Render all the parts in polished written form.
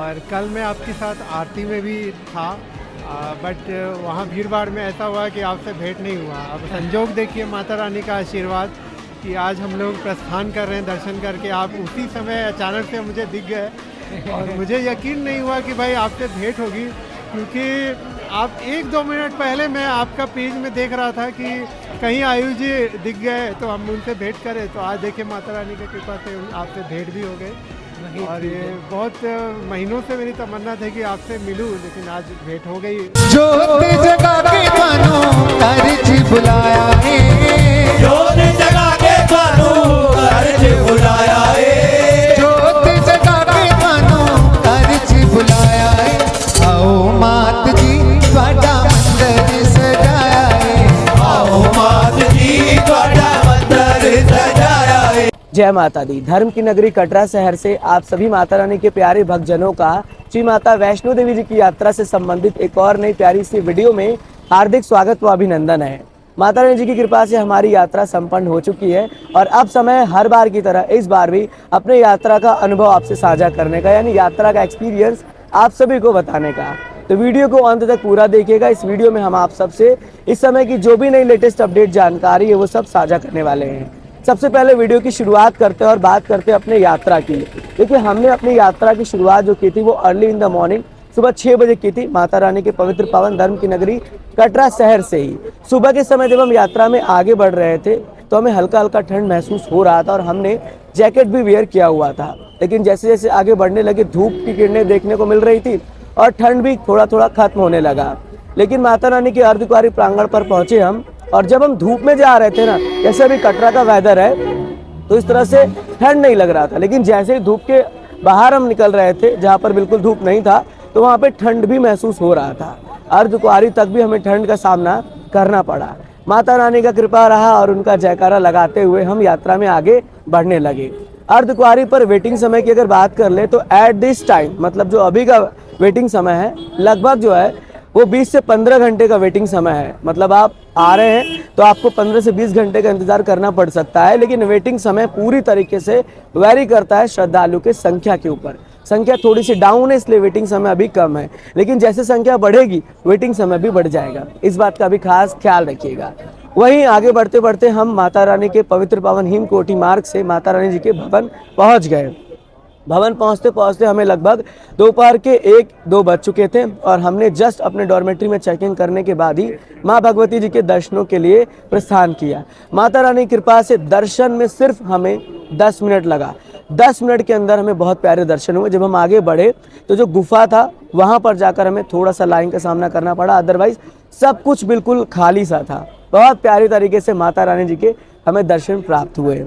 और कल मैं आपके साथ आरती में भी था, बट वहाँ भीड़ भाड़ में ऐसा हुआ कि आपसे भेंट नहीं हुआ। अब संजोग देखिए, माता रानी का आशीर्वाद कि आज हम लोग प्रस्थान कर रहे हैं दर्शन करके, आप उसी समय अचानक से मुझे दिख गए और मुझे यकीन नहीं हुआ कि भाई आपसे भेंट होगी, क्योंकि आप 1-2 मिनट पहले मैं आपका पेज में देख रहा था कि कहीं आयुष जी दिख गए तो हम उनसे भेंट करें। तो आज देखिए माता रानी की कृपा से आपसे भेंट भी हो गई और ये बहुत महीनों से मेरी तमन्ना थी कि आपसे मिलूं, लेकिन आज भेंट हो गई। ज्योत जगा के मानो अर्ज बुलाया है, ज्योत जगा के मानो अर्ज बुलाया है, ज्योत जगा के मानो अर्ज बुलाया है। आओ मात जी ਤੁਹਾਡਾ मंदिर सजाया है, आओ मात जी ਤੁਹਾਡਾ मंदिर सजाया है। जय माता दी। धर्म की नगरी कटरा शहर से आप सभी माता रानी के प्यारे भक्तजनों का श्री माता वैष्णो देवी जी की यात्रा से संबंधित एक और नई प्यारी सी वीडियो में हार्दिक स्वागत व अभिनंदन है। माता रानी जी की कृपा से हमारी यात्रा संपन्न हो चुकी है और अब समय हर बार की तरह इस बार भी अपने यात्रा का अनुभव आपसे साझा करने का, यानी यात्रा का एक्सपीरियंस आप सभी को बताने का। तो वीडियो को अंत तक पूरा देखिएगा। इस वीडियो में हम आप सबसे इस समय की जो भी नई लेटेस्ट अपडेट जानकारी है वो सब साझा करने वाले हैं। सबसे पहले वीडियो की शुरुआत करते हैं और बात करते हैं अपने यात्रा की। देखिए, हमने अपनी यात्रा की शुरुआत जो की थी वो अर्ली इन द मॉर्निंग सुबह 6 बजे की थी, माता रानी के पवित्र पावन धर्म की नगरी कटरा शहर से ही। सुबह के समय जब हम यात्रा में आगे बढ़ रहे थे तो हमें हल्का हल्का ठंड महसूस हो रहा था और हमने जैकेट भी वेयर किया हुआ था, लेकिन जैसे जैसे आगे बढ़ने लगे धूप की किरणें देखने को मिल रही थी और ठंड भी थोड़ा थोड़ा खत्म होने लगा। लेकिन माता रानी के अर्धकुंवारी प्रांगण पर पहुंचे हम, और जब हम धूप में जा रहे थे ना, जैसे अभी कटरा का वेदर है तो इस तरह से ठंड नहीं लग रहा था, लेकिन जैसे ही धूप के बाहर हम निकल रहे थे जहाँ पर बिल्कुल धूप नहीं था तो वहाँ पे ठंड भी महसूस हो रहा था। अर्धकुंवारी तक भी हमें ठंड का सामना करना पड़ा। माता रानी का कृपा रहा और उनका जयकारा लगाते हुए हम यात्रा में आगे बढ़ने लगे। अर्धकुंवारी पर वेटिंग समय की अगर बात कर ले तो एट दिस टाइम, मतलब जो अभी का वेटिंग समय है, लगभग जो है वो 20 से 15 घंटे का वेटिंग समय है। मतलब आप आ रहे हैं तो आपको 15 से 20 घंटे का इंतजार करना पड़ सकता है, लेकिन वेटिंग समय पूरी तरीके से वेरी करता है श्रद्धालु के संख्या के ऊपर। संख्या थोड़ी सी डाउन है इसलिए वेटिंग समय अभी कम है, लेकिन जैसे संख्या बढ़ेगी वेटिंग समय भी बढ़ जाएगा। इस बात का भी खास ख्याल रखिएगा। वहीं आगे बढ़ते बढ़ते हम माता रानी के पवित्र पावन हिमकोटि मार्ग से माता रानी जी के भवन पहुंच गए। भवन पहुंचते पहुंचते हमें लगभग दोपहर के 1-2 बज चुके थे और हमने जस्ट अपने डॉर्मेट्री में चेक इन करने के बाद ही माँ भगवती जी के दर्शनों के लिए प्रस्थान किया। माता रानी की कृपा से दर्शन में सिर्फ हमें 10 मिनट लगा। 10 मिनट के अंदर हमें बहुत प्यारे दर्शन हुए। जब हम आगे बढ़े तो जो गुफा था वहाँ पर जाकर हमें थोड़ा सा लाइन का सामना करना पड़ा, अदरवाइज सब कुछ बिल्कुल खाली सा था। बहुत प्यारी तरीके से माता रानी जी के हमें दर्शन प्राप्त हुए।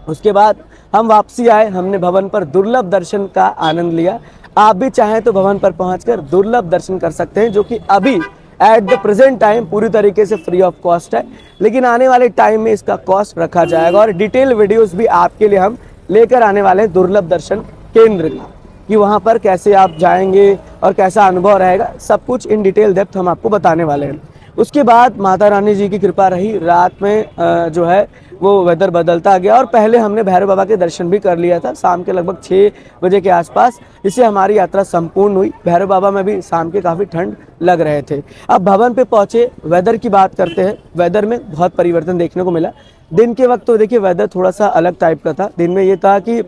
उसके बाद हम वापसी आए। हमने भवन पर दुर्लभ दर्शन का आनंद लिया। आप भी चाहें तो भवन पर पहुंचकर दुर्लभ दर्शन कर सकते हैं, जो कि अभी एट द प्रेजेंट टाइम पूरी तरीके से फ्री ऑफ कॉस्ट है, लेकिन आने वाले टाइम में इसका कॉस्ट रखा जाएगा और डिटेल वीडियोस भी आपके लिए हम लेकर आने वाले हैं दुर्लभ दर्शन केंद्र का, कि वहाँ पर कैसे आप जाएंगे और कैसा अनुभव रहेगा, सब कुछ इन डिटेल डेप्थ हम आपको बताने वाले हैं। उसके बाद माता रानी जी की कृपा रही, रात में जो है वो वेदर बदलता गया और पहले हमने भैरव बाबा के दर्शन भी कर लिया था शाम के लगभग 6 बजे के आसपास, जिससे हमारी यात्रा संपूर्ण हुई। भैरव बाबा में भी शाम के काफ़ी ठंड लग रहे थे। अब भवन पे पहुँचे, वेदर की बात करते हैं। वेदर में बहुत परिवर्तन देखने को मिला। दिन के वक्त तो देखिए वेदर थोड़ा सा अलग टाइप का था। दिन में ये था कि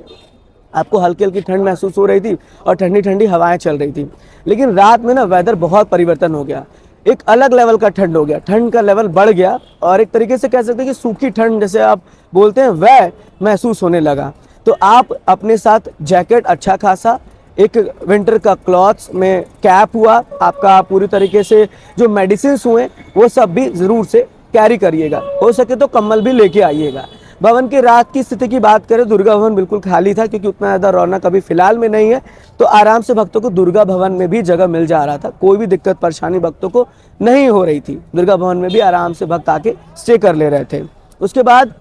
आपको हल्की हल्की ठंड महसूस हो रही थी और ठंडी ठंडी हवाएं चल रही थी, लेकिन रात में ना वेदर बहुत परिवर्तन हो गया। एक अलग लेवल का ठंड हो गया, ठंड का लेवल बढ़ गया और एक तरीके से कह सकते हैं कि सूखी ठंड जैसे आप बोलते हैं वह महसूस होने लगा। तो आप अपने साथ जैकेट अच्छा खासा, एक विंटर का क्लॉथ्स में कैप हुआ आपका, पूरी तरीके से जो मेडिसिन हुए वो सब भी ज़रूर से कैरी करिएगा। हो सके तो कम्बल भी लेके आइएगा। भवन की रात की स्थिति की बात करें, दुर्गा भवन बिल्कुल खाली था क्योंकि उतना ज़्यादा रौनक अभी फिलहाल में नहीं है, तो आराम से भक्तों को दुर्गा भवन में भी जगह मिल जा रहा था। कोई भी दिक्कत परेशानी भक्तों को नहीं हो रही थी। दुर्गा भवन में भी आराम से भक्त आके स्टे कर ले रहे थे। उसके बाद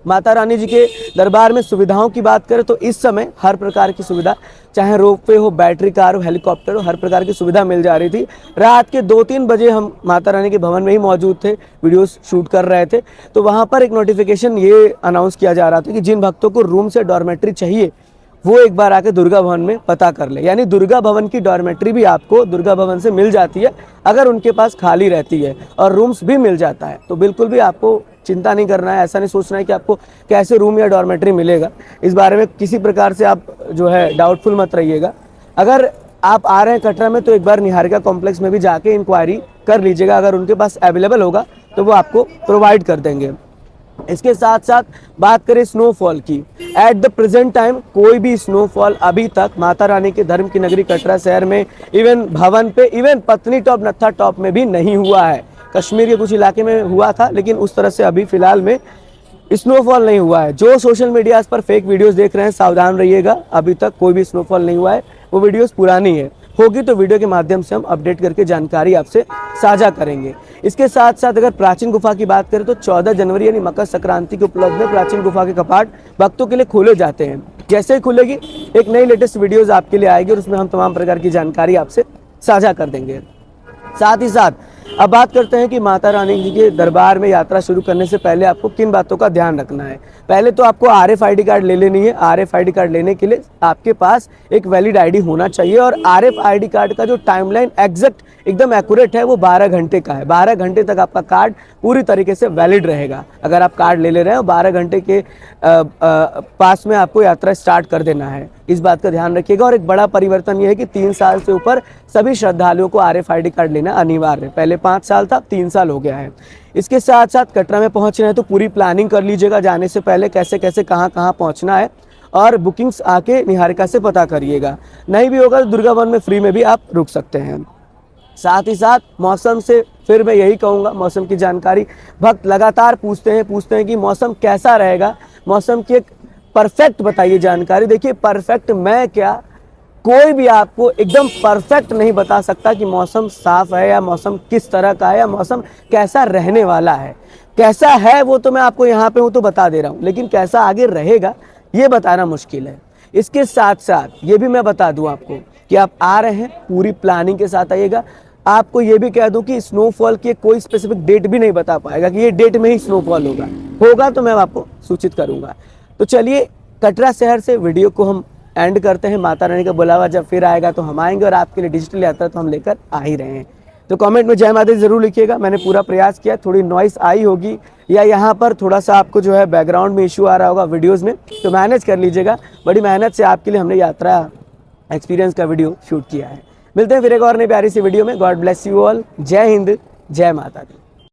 माता रानी जी के दरबार में सुविधाओं की बात करें तो इस समय हर प्रकार की सुविधा, चाहे रोपवे हो, बैटरी कार हो, हेलीकॉप्टर हो, हर प्रकार की सुविधा मिल जा रही थी। रात के 2-3 बजे हम माता रानी के भवन में ही मौजूद थे, वीडियोस शूट कर रहे थे, तो वहाँ पर एक नोटिफिकेशन ये अनाउंस किया जा रहा था कि जिन भक्तों को रूम से डॉर्मेट्री चाहिए वो एक बार आके दुर्गा भवन में पता कर ले। यानी दुर्गा भवन की डॉर्मेट्री भी आपको दुर्गा भवन से मिल जाती है अगर उनके पास खाली रहती है, और रूम्स भी मिल जाता है। तो बिल्कुल भी आपको चिंता नहीं करना है, ऐसा नहीं सोचना है कि आपको कैसे रूम या डॉर्मेट्री मिलेगा। इस बारे में किसी प्रकार से आप जो है डाउटफुल मत रहिएगा। अगर आप आ रहे हैं कटरा में तो एक बार निहारिका कॉम्प्लेक्स में भी जाके इंक्वायरी कर लीजिएगा, अगर उनके पास अवेलेबल होगा तो वो आपको प्रोवाइड कर देंगे। इसके साथ साथ बात करें स्नोफॉल की, एट द प्रेजेंट टाइम कोई भी स्नोफॉल अभी तक माता रानी के धर्म की नगरी कटरा शहर में, इवन भवन पे, इवन पत्नी टॉप, नत्था टॉप में भी नहीं हुआ है। कश्मीर के कुछ इलाके में हुआ था, लेकिन उस तरह से अभी फिलहाल में स्नोफॉल नहीं हुआ है। जो सोशल मीडिया पर फेक वीडियोस देख रहे हैं, सावधान रहिएगा, अभी तक कोई भी स्नोफॉल नहीं हुआ है, वो वीडियोस पुरानी है। होगी तो वीडियो के माध्यम से हम अपडेट करके जानकारी आपसे साझा करेंगे। इसके साथ साथ अगर प्राचीन गुफा की बात करें तो 14 जनवरी यानी मकर संक्रांति के उपलक्ष्य में प्राचीन गुफा के कपाट भक्तों के लिए खोले जाते हैं। जैसे ही खुलेगी एक नई लेटेस्ट वीडियोस आपके लिए आएगी और उसमें हम तमाम प्रकार की जानकारी आपसे साझा कर देंगे। साथ ही साथ अब बात करते हैं कि माता रानी जी के दरबार में यात्रा शुरू करने से पहले आपको किन बातों का ध्यान रखना है। पहले तो आपको RFID कार्ड ले लेनी है। RFID कार्ड लेने के लिए आपके पास एक वैलिड ID होना चाहिए, और RFID कार्ड का जो टाइमलाइन एग्जैक्ट एकदम एक्यूरेट है वो 12 घंटे का है। 12 घंटे तक आपका कार्ड पूरी तरीके से वैलिड रहेगा। अगर आप कार्ड ले रहे हैं 12 घंटे के पास में आपको यात्रा स्टार्ट कर देना है, इस बात का ध्यान रखिएगा। और एक बड़ा परिवर्तन ये है कि 3 साल से ऊपर सभी श्रद्धालुओं को RFID कार्ड लेना अनिवार्य है। पहले 5 साल था, 3 साल हो गया है। इसके साथ साथ कटरा में पहुंच रहे हैं तो पूरी प्लानिंग कर लीजिएगा, जाने से पहले कैसे कैसे कहां कहां पहुंचना है, और बुकिंग्स आके निहारिका से पता करिएगा। नहीं भी होगा तो दुर्गा भवन में फ्री में भी आप रुक सकते हैं। साथ ही साथ मौसम से फिर मैं यही कहूँगा, मौसम की जानकारी भक्त लगातार पूछते हैं कि मौसम कैसा रहेगा, मौसम की एक परफेक्ट बताइए जानकारी। देखिए परफेक्ट मैं क्या, कोई भी आपको एकदम परफेक्ट नहीं बता सकता कि मौसम साफ है या मौसम किस तरह का है या मौसम कैसा रहने वाला है। कैसा है वो तो मैं आपको यहाँ पे हूँ तो बता दे रहा हूँ, लेकिन कैसा आगे रहेगा ये बताना मुश्किल है। इसके साथ साथ ये भी मैं बता दूँ आपको कि आप आ रहे हैं पूरी प्लानिंग के साथ आइएगा। आपको ये भी कह दूं कि स्नोफॉल की कोई स्पेसिफिक डेट भी नहीं बता पाएगा कि ये डेट में ही स्नोफॉल होगा तो मैं आपको सूचित करूंगा। तो चलिए कटरा शहर से वीडियो को हम एंड करते हैं। माता रानी का बुलावा जब फिर आएगा तो हम आएंगे, और आपके लिए डिजिटल यात्रा तो हम लेकर आ ही रहे हैं। तो कमेंट में जय माता दी जरूर लिखिएगा। मैंने पूरा प्रयास किया, थोड़ी नॉइस आई होगी या यहाँ पर थोड़ा सा आपको जो है बैकग्राउंड में इशू आ रहा होगा वीडियोज़ में, तो मैनेज कर लीजिएगा। बड़ी मेहनत से आपके लिए हमने यात्रा एक्सपीरियंस का वीडियो शूट किया है। मिलते हैं फिर एक और नई प्यारी सी वीडियो में। God bless you all. जय हिंद, जय माता दी।